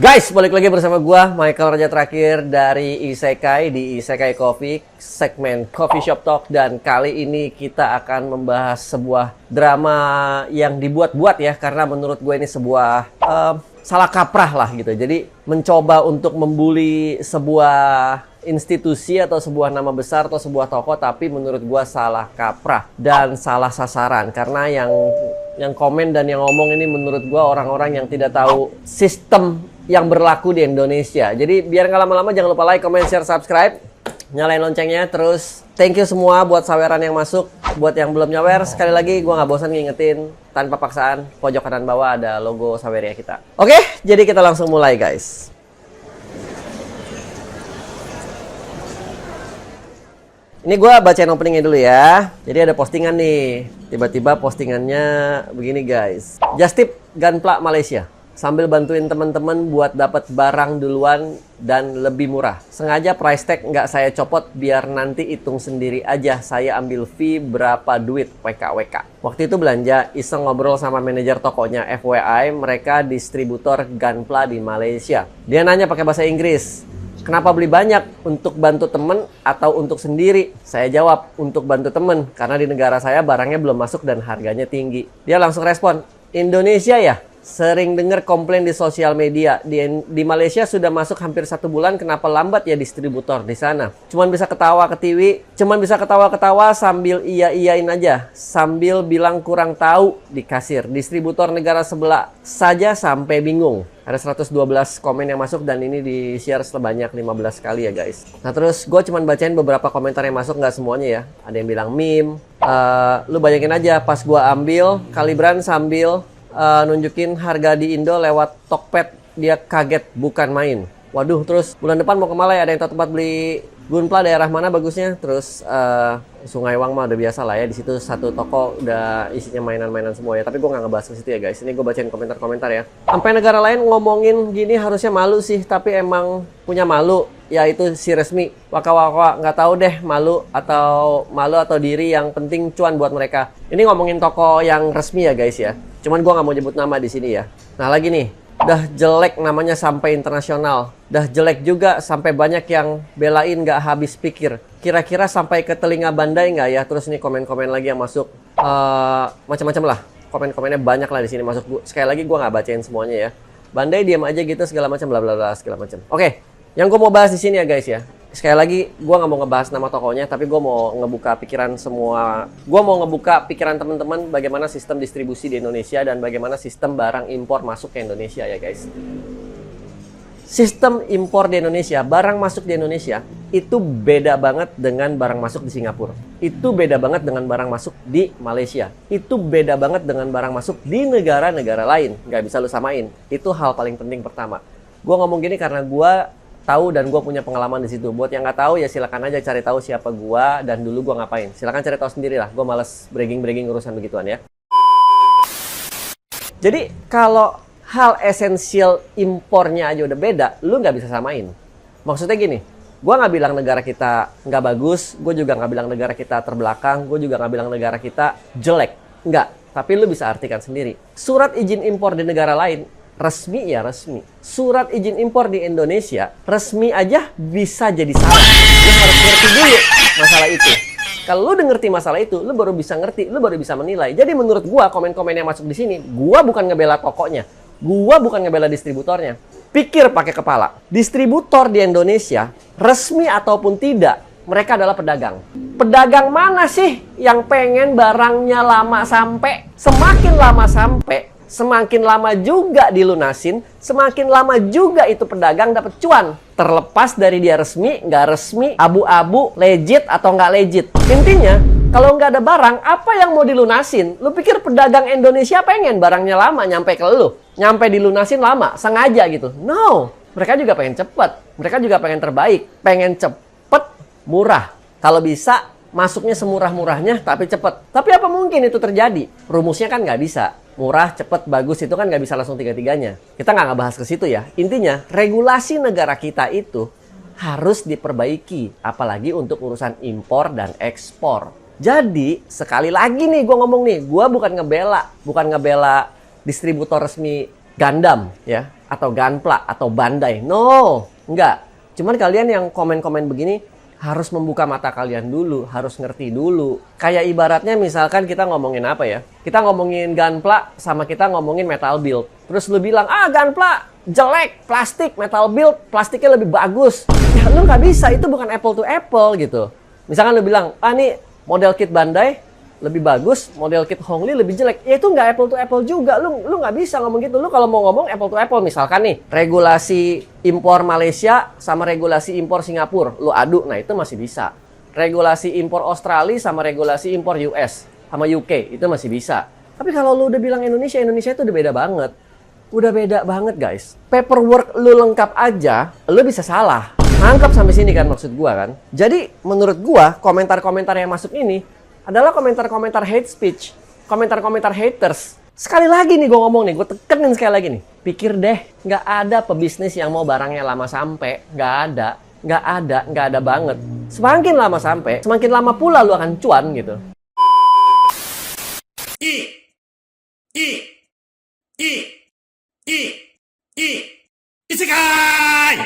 Guys, balik lagi bersama gua Michael Raja Terakhir dari Isekai di Isekai Coffee, segmen Coffee Shop Talk. Dan kali ini kita akan membahas sebuah drama yang dibuat-buat ya, karena menurut gue ini sebuah salah kaprah lah gitu. Jadi mencoba untuk membuli sebuah institusi atau sebuah nama besar atau sebuah tokoh, tapi menurut gua salah kaprah dan salah sasaran. Karena yang komen dan yang ngomong ini menurut gua orang-orang yang tidak tahu sistem yang berlaku di Indonesia. Jadi biar nggak lama-lama, jangan lupa like, comment, share, subscribe, nyalain loncengnya. Terus thank you semua buat saweran yang masuk. Buat yang belum nyawer, sekali lagi gue nggak bosan ngingetin, tanpa paksaan, pojok kanan bawah ada logo saweria kita. Oke, jadi kita langsung mulai guys. Ini gue bacain openingnya dulu ya. Jadi ada postingan nih. Tiba-tiba postingannya begini guys. Just tip Gunpla Malaysia. Sambil bantuin teman-teman buat dapat barang duluan dan lebih murah. Sengaja price tag nggak saya copot biar nanti hitung sendiri aja. Saya ambil fee berapa duit WKWK. Waktu itu belanja, iseng ngobrol sama manajer tokonya. FYI, mereka distributor Gunpla di Malaysia. Dia nanya pakai bahasa Inggris. Kenapa beli banyak? Untuk bantu temen atau untuk sendiri? Saya jawab, untuk bantu temen. Karena di negara saya barangnya belum masuk dan harganya tinggi. Dia langsung respon, Indonesia ya? Sering dengar komplain di sosial media. Di Malaysia sudah masuk hampir 1 bulan, kenapa lambat ya distributor di sana? Cuman bisa ketawa-ketawa sambil iya-iyain aja. Sambil bilang kurang tahu di kasir. Distributor negara sebelah saja sampai bingung. Ada 112 komen yang masuk dan ini di-share sebanyak 15 kali ya guys. Nah terus gue cuman bacain beberapa komentar yang masuk, nggak semuanya ya. Ada yang bilang meme. Lu bayangin aja pas gue ambil, Kalibran sambil nunjukin harga di Indo lewat Tokped, dia kaget bukan main. Waduh, terus bulan depan mau ke Malaya, ada yang tahu tempat beli Gunpla daerah mana bagusnya? Terus Sungai Wang mah udah biasa lah ya, di situ satu toko udah isinya mainan-mainan semua ya. Tapi gue nggak ngebahas ke situ ya guys. Ini gue bacain komentar-komentar ya. Sampai negara lain ngomongin gini harusnya malu sih, tapi emang punya malu. Yaitu si resmi. Waka-waka nggak tahu deh malu atau diri, yang penting cuan buat mereka. Ini ngomongin toko yang resmi ya guys ya. Cuman gue nggak mau nyebut nama di sini ya. Nah lagi nih, udah jelek namanya sampai internasional. Udah jelek juga sampai banyak yang belain nggak habis pikir. Kira-kira sampai ke telinga Bandai nggak ya? Terus nih komen-komen lagi yang masuk. Macam-macam lah. Komen-komennya banyak lah di sini masuk. Sekali lagi gue nggak bacain semuanya ya. Bandai diam aja gitu segala macam bla bla bla segala macam. Oke, yang gue mau bahas di sini ya guys ya. Sekali lagi, gue nggak mau ngebahas nama tokonya, tapi gue mau ngebuka pikiran semua. Gue mau ngebuka pikiran teman-teman bagaimana sistem distribusi di Indonesia dan bagaimana sistem barang impor masuk ke Indonesia ya guys. Sistem impor di Indonesia, barang masuk di Indonesia, itu beda banget dengan barang masuk di Singapura. Itu beda banget dengan barang masuk di Malaysia. Itu beda banget dengan barang masuk di negara-negara lain. Nggak bisa lu samain. Itu hal paling penting pertama. Gue ngomong gini karena gue tahu dan gue punya pengalaman di situ. Buat yang nggak tahu ya silakan aja cari tahu siapa gue dan dulu gue ngapain. Silakan cari tahu sendiri lah. Gue males bragging urusan begituan ya. Jadi kalau hal esensial impornya aja udah beda, lu nggak bisa samain. Maksudnya gini, gue nggak bilang negara kita nggak bagus, gue juga nggak bilang negara kita terbelakang, gue juga nggak bilang negara kita jelek. Nggak. Tapi lu bisa artikan sendiri. Surat izin impor di negara lain resmi ya resmi. Surat izin impor di Indonesia resmi aja bisa jadi salah. Lu harus ngerti dulu masalah itu. Kalau lu udah ngerti masalah itu, lu baru bisa ngerti, lu baru bisa menilai. Jadi menurut gua komen-komen yang masuk di sini, gua bukan ngebela tokonya, gua bukan ngebela distributornya. Pikir pakai kepala. Distributor di Indonesia resmi ataupun tidak, mereka adalah pedagang. Pedagang mana sih yang pengen barangnya lama sampai? Semakin lama sampai, semakin lama juga dilunasin, semakin lama juga itu pedagang dapat cuan. Terlepas dari dia resmi, nggak resmi, abu-abu, legit atau nggak legit. Intinya, kalau nggak ada barang, apa yang mau dilunasin? Lu pikir pedagang Indonesia pengen barangnya lama nyampe ke lu? Nyampe dilunasin lama, sengaja gitu? No, mereka juga pengen cepet. Mereka juga pengen terbaik. Pengen cepet, murah. Kalau bisa, masuknya semurah-murahnya tapi cepet. Tapi apa mungkin itu terjadi? Rumusnya kan nggak bisa. Murah, cepet, bagus itu kan nggak bisa langsung tiga-tiganya. Kita nggak bahas ke situ ya. Intinya, regulasi negara kita itu harus diperbaiki. Apalagi untuk urusan impor dan ekspor. Jadi, sekali lagi nih gue ngomong nih. Gue bukan ngebela distributor resmi Gundam ya, atau Gunpla atau Bandai. No, enggak. Cuman kalian yang komen-komen begini harus membuka mata kalian dulu, harus ngerti dulu. Kayak ibaratnya misalkan kita ngomongin apa ya? Kita ngomongin Gunpla sama kita ngomongin Metal Build. Terus lu bilang, Gunpla jelek, plastik, Metal Build, plastiknya lebih bagus. Ya lu nggak bisa, itu bukan apple to apple gitu. Misalkan lu bilang, nih model kit Bandai lebih bagus, model kit Hongli lebih jelek. Ya itu nggak apple to apple juga. Lu nggak bisa ngomong gitu. Lu kalau mau ngomong apple to apple, misalkan nih regulasi impor Malaysia sama regulasi impor Singapura, lu adu, nah itu masih bisa. Regulasi impor Australia sama regulasi impor US sama UK, itu masih bisa. Tapi kalau lu udah bilang Indonesia itu udah beda banget. Udah beda banget guys. Paperwork lu lengkap aja, lu bisa salah. Nangkep sampai sini kan maksud gua kan. Jadi menurut gua komentar-komentar yang masuk ini adalah komentar-komentar hate speech, komentar-komentar haters. Sekali lagi nih gue ngomong nih, gue tekenin sekali lagi nih. Pikir deh, nggak ada pebisnis yang mau barangnya lama sampai. Nggak ada banget. Semakin lama sampai, semakin lama pula lu akan cuan gitu. Isekai!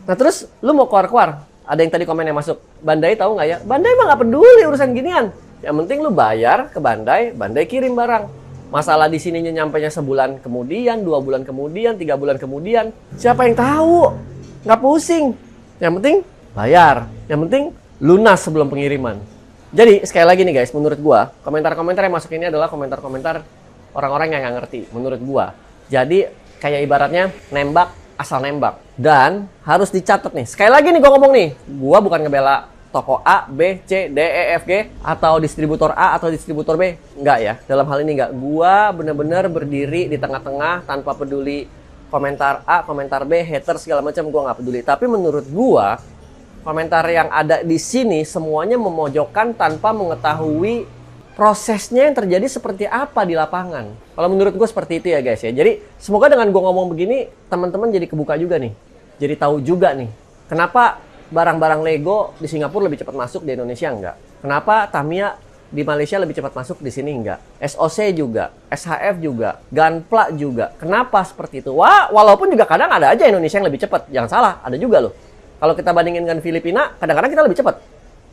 Nah terus, lu mau keluar-keluar. Ada yang tadi komen yang masuk, Bandai tahu nggak ya? Bandai mah nggak peduli urusan ginian. Yang penting lu bayar ke Bandai, Bandai kirim barang. Masalah di sininya nyampainya sebulan kemudian, 2 bulan kemudian, 3 bulan kemudian. Siapa yang tahu? Nggak pusing. Yang penting bayar. Yang penting lunas sebelum pengiriman. Jadi sekali lagi nih guys, menurut gua komentar-komentar yang masuk ini adalah komentar-komentar orang-orang yang nggak ngerti. Menurut gua. Jadi kayak ibaratnya nembak asal nembak. Dan harus dicatat nih. Sekali lagi nih gue ngomong nih. Gue bukan ngebela toko A, B, C, D, E, F, G. Atau distributor A atau distributor B. Enggak ya. Dalam hal ini enggak. Gue bener-bener berdiri di tengah-tengah tanpa peduli komentar A, komentar B, hater segala macam. Gue nggak peduli. Tapi menurut gue, komentar yang ada di sini semuanya memojokkan tanpa mengetahui prosesnya yang terjadi seperti apa di lapangan. Kalau menurut gue seperti itu ya guys ya. Jadi semoga dengan gue ngomong begini, teman-teman jadi kebuka juga nih. Jadi tahu juga nih, kenapa barang-barang Lego di Singapura lebih cepat masuk, di Indonesia enggak. Kenapa Tamiya di Malaysia lebih cepat masuk, di sini enggak. SOC juga, SHF juga, Gunpla juga. Kenapa seperti itu? Wah, walaupun juga kadang ada aja Indonesia yang lebih cepat. Jangan salah, ada juga loh. Kalau kita bandingin dengan Filipina, kadang-kadang kita lebih cepat.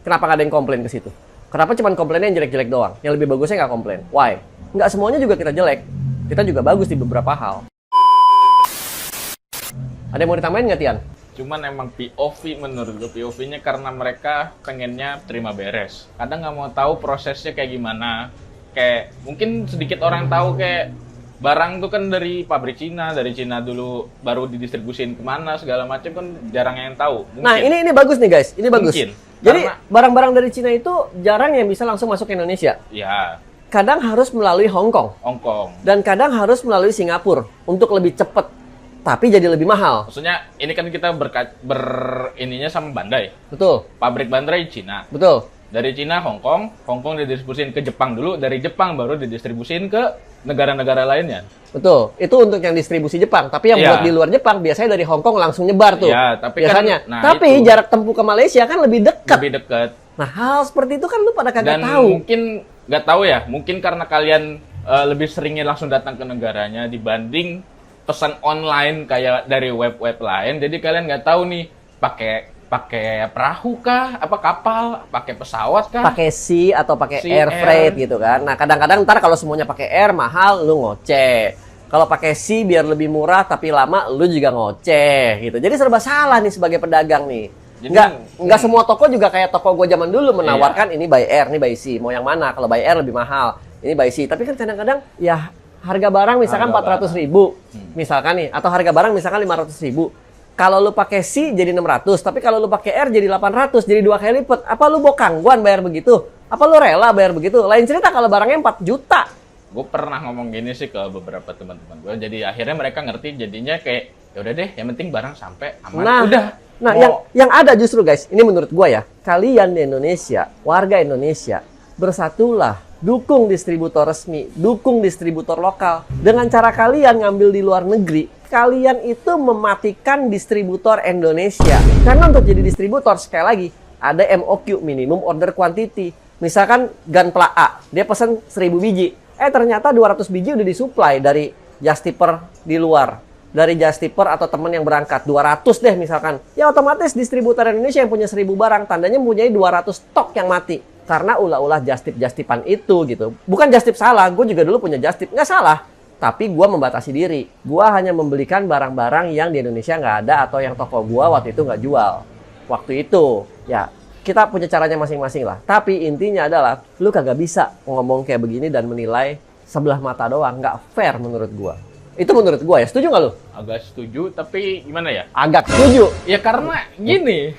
Kenapa nggak ada yang komplain ke situ? Kenapa cuma komplainnya yang jelek-jelek doang? Yang lebih bagusnya nggak komplain. Why? Nggak semuanya juga kita jelek. Kita juga bagus di beberapa hal. Ada yang mau ditambahin nggak, Tian? Cuman emang POV menurut gue, POV-nya karena mereka pengennya terima beres. Kadang nggak mau tahu prosesnya kayak gimana. Kayak mungkin sedikit orang tahu kayak barang tuh kan dari pabrik Cina, dari Cina dulu baru didistribusin kemana segala macam kan jarang yang tahu. Mungkin. Nah ini bagus nih guys, ini bagus. Mungkin. Jadi barang-barang dari Cina itu jarang yang bisa langsung masuk ke Indonesia. Ya. Kadang harus melalui Hong Kong. Dan kadang harus melalui Singapura untuk lebih cepat. Tapi jadi lebih mahal. Maksudnya ini kan kita ininya sama Bandai. Betul. Pabrik Bandai Cina. Betul. Dari Cina Hong Kong didistribusin ke Jepang dulu, dari Jepang baru didistribusin ke negara-negara lainnya. Betul. Itu untuk yang distribusi Jepang. Tapi yang buat di luar Jepang biasanya dari Hong Kong langsung nyebar tuh. Iya, tapi biasanya. Kan, tapi jarak tempuh ke Malaysia kan lebih dekat. Lebih dekat. Nah, hal seperti itu kan lu pada kagak Dan tahu. mungkin nggak tahu ya, mungkin karena kalian lebih seringnya langsung datang ke negaranya dibanding pesan online kayak dari web-web lain. Jadi kalian nggak tahu nih pakai perahu kah, apa kapal, pakai pesawat kah, pakai sea atau pakai air freight gitu kan. Nah, kadang-kadang ntar kalau semuanya pakai air mahal, lu ngoceh. Kalau pakai sea biar lebih murah tapi lama, lu juga ngoceh gitu. Jadi serba salah nih sebagai pedagang nih. Jadi, nggak semua toko juga kayak toko gue zaman dulu menawarkan ini by air, ini by sea. Mau yang mana? Kalau by air lebih mahal, ini by sea. Tapi kan kadang-kadang ya harga barang misalkan 400.000 misalkan nih, atau harga barang misalkan 500.000. Kalau lu pakai C jadi 600, tapi kalau lu pakai R jadi 800, jadi 2 kali lipat. Apa lu bokangguan bayar begitu? Apa lu rela bayar begitu? Lain cerita kalau barangnya 4 juta. Gue pernah ngomong gini sih ke beberapa teman-teman gue. Jadi akhirnya mereka ngerti, jadinya kayak ya udah deh, yang penting barang sampai aman. Nah, yang ada justru guys, ini menurut gue ya, kalian di Indonesia, warga Indonesia, bersatulah. Dukung distributor resmi, dukung distributor lokal. Dengan cara kalian ngambil di luar negeri, kalian itu mematikan distributor Indonesia. Karena untuk jadi distributor, sekali lagi, ada MOQ, minimum order quantity. Misalkan Gunpla A, dia pesan 1000 biji. Ternyata 200 biji udah disuplai dari Justiper di luar. Dari Justiper atau temen yang berangkat. 200 deh misalkan. Ya otomatis distributor Indonesia yang punya 1000 barang. Tandanya mempunyai 200 stok yang mati. Karena ulah-ulah Justip-Justipan itu gitu. Bukan Justip salah. Gue juga dulu punya Justip. Nggak salah. Tapi gue membatasi diri. Gue hanya membelikan barang-barang yang di Indonesia nggak ada. Atau yang toko gue waktu itu nggak jual. Waktu itu. Ya kita punya caranya masing-masing lah. Tapi intinya adalah, lu kagak bisa ngomong kayak begini dan menilai sebelah mata doang. Nggak fair menurut gua. Itu menurut gua ya. Setuju nggak lu? Agak setuju, tapi gimana ya? Agak setuju. Ya karena gini.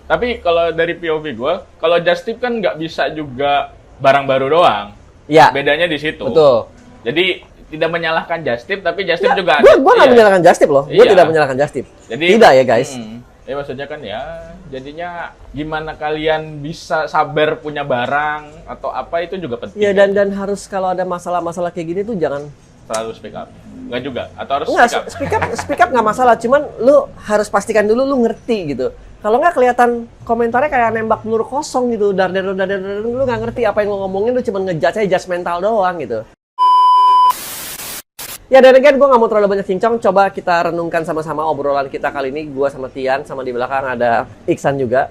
Tapi kalau dari POV gua, kalau Justip kan nggak bisa juga barang baru doang. Ya. Bedanya di situ. Betul. Jadi tidak menyalahkan Justip, tapi Justip juga Gua nggak iya. menyalahkan Justip loh. Gua Iya. tidak menyalahkan Justip. Jadi, tidak ya guys. Ya maksudnya kan ya, jadinya gimana kalian bisa sabar punya barang atau apa itu juga penting. Ya dan harus kalau ada masalah-masalah kayak gini tuh jangan Selalu speak up. Enggak juga, atau harus enggak, speak up. speak up nggak masalah, cuman lu harus pastikan dulu lu ngerti gitu. Kalau nggak kelihatan komentarnya kayak nembak peluru kosong gitu, dar lu nggak ngerti apa yang lu ngomongin, lu cuma ngejudge aja judgmental doang gitu. Ya dan again, gue nggak mau terlalu banyak cincong. Coba kita renungkan sama-sama obrolan kita kali ini. Gue sama Tian, sama di belakang ada Iksan juga.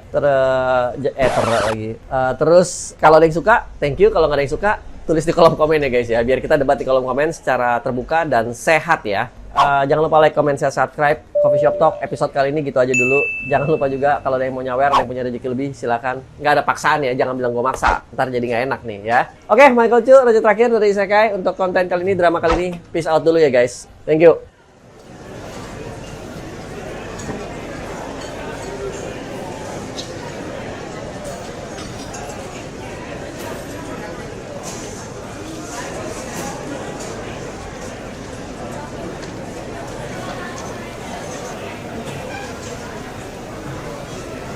Terus kalau ada yang suka, thank you. Kalau nggak ada yang suka, tulis di kolom komen ya guys ya. Biar kita debat di kolom komen secara terbuka dan sehat ya. Jangan lupa like, comment, share, subscribe. Coffee Shop Talk episode kali ini gitu aja dulu. Jangan lupa juga kalau ada yang mau nyawer, ada yang punya rezeki lebih, silakan. Nggak ada paksaan ya, jangan bilang gue maksa. Ntar jadi nggak enak nih ya. Oke, Michael Chu, raja terakhir dari Isekai untuk konten kali ini, drama kali ini. Peace out dulu ya guys. Thank you.